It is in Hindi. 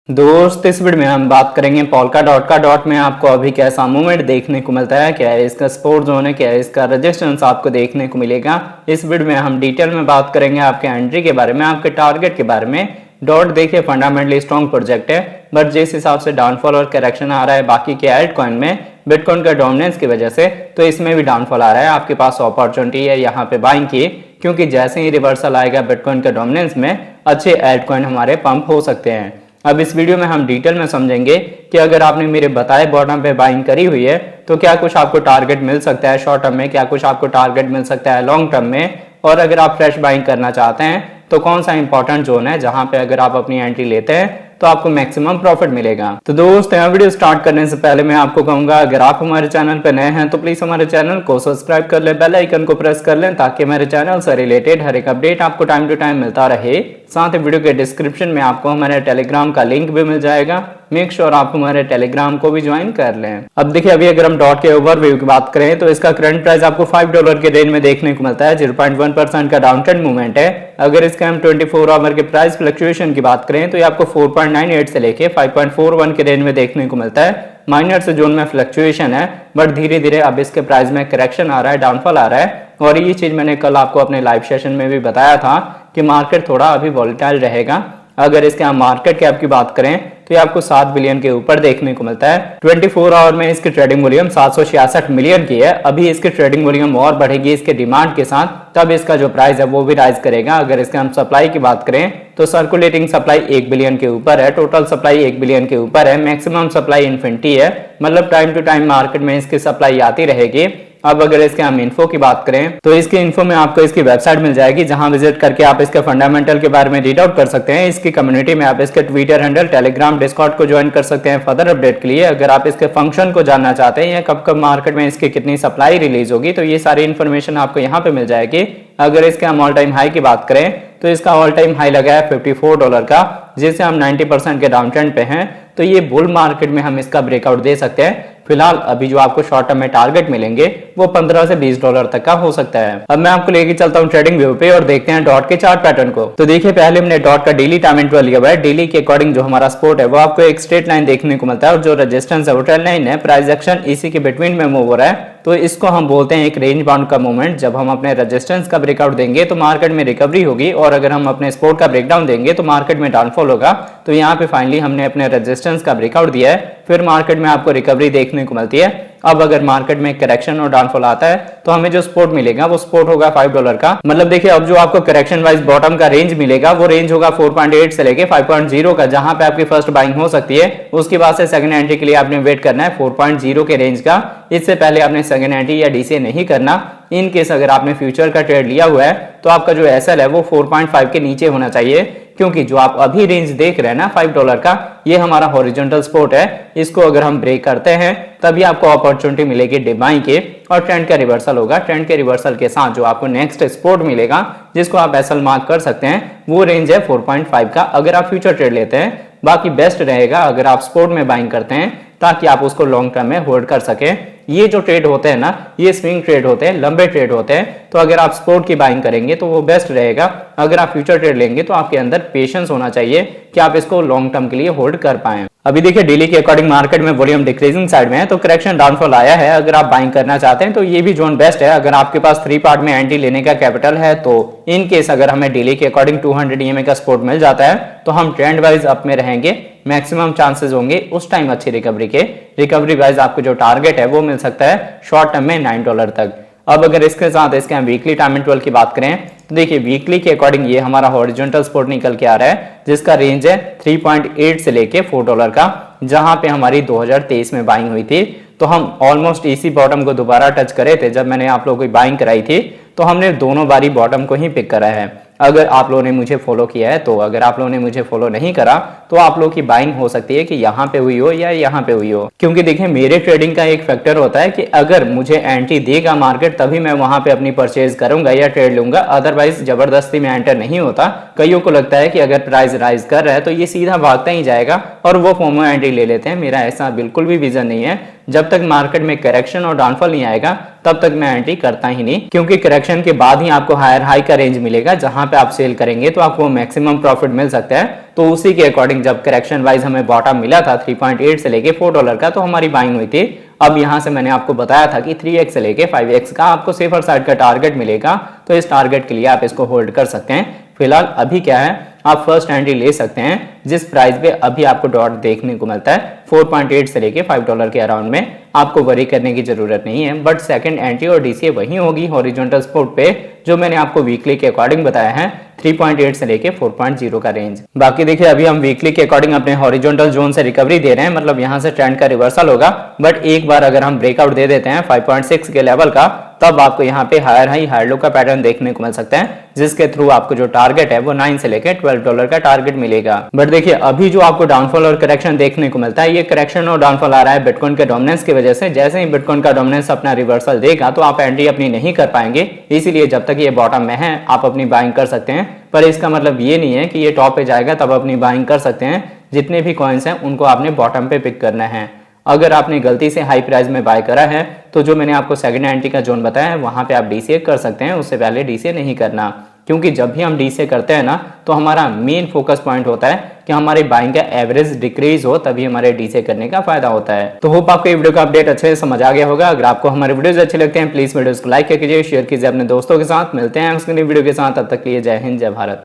दोस्त इस वीडियो में हम बात करेंगे पोल्का डॉट का। डॉट में आपको अभी कैसा मूवमेंट देखने को मिलता है, क्या है इसका सपोर्ट जोन है, क्या है इसका रेजिस्टेंस आपको देखने को मिलेगा। इस वीडियो में हम डिटेल में बात करेंगे आपके एंट्री के बारे में, आपके टारगेट के बारे में। डॉट देखिए फंडामेंटली स्ट्रॉन्ग प्रोजेक्ट है, बट जिस हिसाब से डाउनफॉल और करेक्शन आ रहा है बाकी के एल्ट कॉइन में बिटकॉइन का डोमिनेंस की वजह से, तो इसमें भी डाउनफॉल आ रहा है। आपके पास अपॉर्चुनिटी है यहाँ पे बाइंग की, क्योंकि जैसे ही रिवर्सल आएगा बिटकॉइन के डोमिनेंस में अच्छे एल्ट कॉइन हमारे पंप हो सकते हैं। अब इस वीडियो में हम डिटेल में समझेंगे कि अगर आपने मेरे बताए बॉटम पे बाइंग करी हुई है तो क्या कुछ आपको टारगेट मिल सकता है शॉर्ट टर्म में, क्या कुछ आपको टारगेट मिल सकता है लॉन्ग टर्म में, और अगर आप फ्रेश बाइंग करना चाहते हैं तो कौन सा इंपॉर्टेंट जोन है जहां पे अगर आप अपनी एंट्री लेते हैं तो आपको मैक्सिमम प्रॉफिट मिलेगा। तो दोस्त यहाँ वीडियो स्टार्ट करने से पहले मैं आपको कहूंगा, अगर आप हमारे चैनल पर नए हैं तो प्लीज हमारे चैनल को सब्सक्राइब कर लें, बेल आइकन को प्रेस कर लें ताकि हमारे चैनल से रिलेटेड हर एक अपडेट आपको टाइम टू टाइम मिलता रहे। साथ ही वीडियो के डिस्क्रिप्शन में आपको हमारे टेलीग्राम का लिंक भी मिल जाएगा, मेक श्योर आप हमारे टेलीग्राम को भी ज्वाइन कर लें। अब देखिए अभी अगर हम डॉट के ओवरव्यू की बात करें तो इसका करंट प्राइस आपको $5 के रेंज में देखने को मिलता है, 0.1% का डाउन ट्रेंड मूवमेंट है। अगर इसके हम 24 आवर के प्राइस फ्लक्चुएशन की बात करें तो ये आपको 4.98 से लेके 5.41 के रेंज में देखने को मिलता है। माइनर से जोन में फ्लक्चुएशन है, बट धीरे धीरे अब इसके प्राइस में करेक्शन आ रहा है, डाउनफॉल आ रहा है। और ये चीज मैंने कल आपको अपने लाइव सेशन में भी बताया था कि मार्केट थोड़ा अभी वॉलेटाइल रहेगा। अगर इसके हम मार्केट कैप की बात करें तो ये आपको 7 बिलियन के ऊपर देखने को मिलता है। 24 आवर में इसकी ट्रेडिंग वॉल्यूम 766 मिलियन की है। अभी इसकी ट्रेडिंग वॉल्यूम और बढ़ेगी इसके डिमांड के साथ, तब इसका जो प्राइस है वो भी राइज करेगा। अगर इसके हम सप्लाई की बात करें तो सर्कुलेटिंग सप्लाई 1 बिलियन के ऊपर है, टोटल सप्लाई 1 बिलियन के ऊपर है, मैक्सिमम सप्लाई इन्फिनिटी है, मतलब टाइम टू टाइम मार्केट में इसकी सप्लाई आती रहेगी। अब अगर इसके हम इन्फो की बात करें तो इसकी इन्फो में आपको इसकी वेबसाइट मिल जाएगी, जहां विजिट करके आप इसके फंडामेंटल के बारे में रीड आउट कर सकते हैं। इसकी कम्युनिटी में आप इसके ट्विटर हैंडल, टेलीग्राम, डिस्कॉर्ड को ज्वाइन कर सकते हैं फर्दर अपडेट के लिए। अगर आप इसके फंक्शन को जानना चाहते हैं या कब कब मार्केट में इसकी कितनी सप्लाई रिलीज होगी तो ये सारी इन्फॉर्मेशन आपको यहाँ पे मिल जाएगी। अगर इसके हम ऑल टाइम हाई की बात करें तो इसका ऑल टाइम हाई लगा है $54 का, जिससे हम 90% के डाउन ट्रेंड पे हैं। तो ये बुल मार्केट में हम इसका ब्रेकआउट दे सकते हैं। फिलहाल अभी जो आपको शॉर्ट टर्म में टारगेट मिलेंगे वो $15 से $20 तक का हो सकता है। अब मैं आपको लेके चलता हूँ ट्रेडिंग व्यू पे और देखते हैं डॉट के चार्ट पैटर्न को। तो देखिए पहले हमने डॉट का डेली टाइम इंटरवल लिया हुआ है। डेली के अकॉर्डिंग जो हमारा सपोर्ट है वो आपको एक स्ट्रेट लाइन देखने को मिलता है, और जो रेजिस्टेंस है वो ट्रेंड लाइन है। प्राइस एक्शन इसी के बिटवीन में मूव हो रहा है, तो इसको हम बोलते हैं एक रेंज बाउंड का मूवमेंट। जब हम अपने रेजिस्टेंस का ब्रेकआउट देंगे तो मार्केट में रिकवरी होगी, और अगर हम अपने सपोर्ट का ब्रेकडाउन देंगे तो मार्केट में डाउनफॉल होगा। तो यहाँ पे फाइनली हमने अपने रेजिस्टेंस का ब्रेकआउट दिया है, फिर मार्केट में आपको रिकवरी देखने को मिलती है। अब अगर मार्केट में करेक्शन और डाउनफॉल आता है तो हमें जो सपोर्ट मिलेगा वो सपोर्ट होगा $5 का। मतलब देखिए अब जो आपको करेक्शन वाइज बॉटम का रेंज मिलेगा वो रेंज होगा 4.8 से लेके 5.0 का, जहां पे आपकी फर्स्ट बाइंग हो सकती है। उसके बाद से सेकंड एंट्री के लिए आपने वेट करना है 4.0 के रेंज का। इससे पहले आपने सेकंड एंट्री या डीसीए नहीं करना। इन केस अगर आपने फ्यूचर का ट्रेड लिया हुआ है तो आपका जो एसएल है वो 4.5 के नीचे होना चाहिए, क्योंकि जो आप अभी रेंज देख रहे हैं ना $5 का, ये हमारा हॉरिजॉन्टल सपोर्ट है। इसको अगर हम ब्रेक करते हैं तभी आपको अपॉर्चुनिटी मिलेगी डिबाइंग के, और ट्रेंड का रिवर्सल होगा। ट्रेंड के रिवर्सल के साथ जो आपको नेक्स्ट सपोर्ट मिलेगा जिसको आप एसएल मार्क कर सकते हैं वो रेंज है 4.5 का, अगर आप फ्यूचर ट्रेड लेते हैं। बाकी बेस्ट रहेगा अगर आप सपोर्ट में बाइंग करते हैं, ताकि आप उसको लॉन्ग टर्म में होल्ड कर सकें। ये जो ट्रेड होते हैं ना, ये स्विंग ट्रेड होते हैं, लंबे ट्रेड होते हैं, तो अगर आप सपोर्ट की बाइंग करेंगे तो वो बेस्ट रहेगा। अगर आप फ्यूचर ट्रेड लेंगे तो आपके अंदर पेशेंस होना चाहिए कि आप इसको लॉन्ग टर्म के लिए होल्ड कर पाएं। अभी देखिए डेली के अकॉर्डिंग मार्केट में वॉल्यूम डिक्रीजिंग साइड में है, तो करेक्शन डाउनफॉल आया है। अगर आप बाइंग करना चाहते हैं तो ये भी जोन बेस्ट है। अगर आपके पास 3 पार्ट में एंट्री लेने का कैपिटल है तो इन केस अगर हमें डेली के अकॉर्डिंग 200 EMA का सपोर्ट मिल जाता है तो हम ट्रेंड वाइज अप में रहेंगे। मैक्सिमम चांसेस होंगे उस टाइम अच्छी रिकवरी के। रिकवरी वाइज आपको जो टारगेट है वो मिल सकता है शॉर्ट टर्म में $9 तक। अब अगर इसके साथ इसके हम वीकली टाइम इंटरवल की बात करें तो देखिए वीकली के अकॉर्डिंग ये हमारा हॉरिजॉन्टल सपोर्ट निकल के आ रहा है, जिसका रेंज है 3.8 से लेके $4 का, जहां पे हमारी 2023 में बाइंग हुई थी। तो हम ऑलमोस्ट इसी बॉटम को दोबारा टच करे थे जब मैंने आप लोगों को बाइंग कराई थी, तो हमने दोनों बारी बॉटम को ही पिक करा है। अगर आप लोगों ने मुझे फॉलो किया है तो, अगर आप लोगों ने मुझे फॉलो नहीं करा तो आप लोगों की बाइंग हो सकती है कि यहाँ पे हुई हो या यहाँ पे हुई हो। क्योंकि देखिए मेरे ट्रेडिंग का एक फैक्टर होता है कि अगर मुझे एंट्री देगा मार्केट तभी मैं वहां पे अपनी परचेज करूंगा या ट्रेड लूंगा, अदरवाइज जबरदस्ती में एंटर नहीं होता। कईयों को लगता है कि अगर प्राइस राइज कर रहा है तो ये सीधा भागता ही जाएगा और वो फोमो एंट्री ले लेते हैं। मेरा ऐसा बिल्कुल भी विजन नहीं है। जब तक मार्केट में करेक्शन और डाउनफॉल नहीं आएगा तब तक मैं एंट्री करता ही नहीं, क्योंकि करेक्शन के बाद ही आपको हायर हाई का रेंज मिलेगा जहां पे आप सेल करेंगे तो आपको मैक्सिमम प्रॉफिट मिल सकता है। तो उसी के अकॉर्डिंग जब करेक्शन वाइज हमें बॉटम मिला था 3.8 से लेके $4 का, तो हमारी बाइंग हुई थी। अब यहां से मैंने आपको बताया था कि 3x से लेके 5x का आपको सेफर साइड का टारगेट मिलेगा, तो इस टारगेट के लिए आप इसको होल्ड कर सकते हैं। फिलहाल अभी क्या है, आप फर्स्ट एंट्री ले सकते हैं जिस प्राइस पे अभी आपको डॉट देखने को मिलता है 4.8 से लेके $5 के अराउंड में, आपको वरी करने की जरूरत नहीं है। बट सेकंड एंट्री और डीसीए वही होगी हॉरिजॉन्टल सपोर्ट पे जो मैंने आपको वीकली के अकॉर्डिंग बताया है 3.8 से लेके 4.0 का रेंज। बाकी देखिए अभी हम वीकली के अकॉर्डिंग अपने हॉरिजॉन्टल जोन से रिकवरी दे रहे हैं, मतलब यहां से ट्रेंड का रिवर्सल होगा। बट एक बार अगर हम ब्रेकआउट दे देते हैं 5.6 के लेवल का, तब आपको यहाँ पे हायर हाई हायर लो का पैटर्न देखने को मिल सकता है, जिसके थ्रू आपको जो टारगेट है वो 9 से लेके $12 का टारगेट मिलेगा। बट देखिए अभी जो आपको डाउनफॉल और करेक्शन देखने को मिलता है, ये करेक्शन और डाउनफॉल आ रहा है बिटकॉइन के डोमिनेंस की वजह से। जैसे ही बिटकॉइन का डोमिनेंस अपना रिवर्सल देगा तो आप एंट्री अपनी नहीं कर पाएंगे, इसीलिए जब तक ये बॉटम में है आप अपनी बाइंग कर सकते हैं। पर इसका मतलब ये नहीं है कि ये टॉप पे जाएगा तब अपनी बाइंग कर सकते हैं। जितने भी कॉइन्स हैं उनको आपने बॉटम पे पिक करना है। अगर आपने गलती से हाई प्राइस में बाय करा है तो जो मैंने आपको सेकंड एंट्री का जोन बताया है वहां पे आप डीसीए कर सकते हैं, उससे पहले डीसीए नहीं करना। क्योंकि जब भी हम डीसीए करते हैं ना तो हमारा मेन फोकस पॉइंट होता है कि हमारी बाइंग का एवरेज डिक्रीज हो, तभी हमारे डीसीए करने का फायदा होता है। तो होप आपको ये वीडियो का अपडेट अच्छे से समझ आ गया होगा। अगर आपको हमारे वीडियोस अच्छे लगते हैं प्लीज वीडियोस को लाइक कीजिए, शेयर कीजिए अपने दोस्तों के साथ। मिलते हैं उसके वीडियो के साथ, तब तक के लिए जय हिंद जय भारत।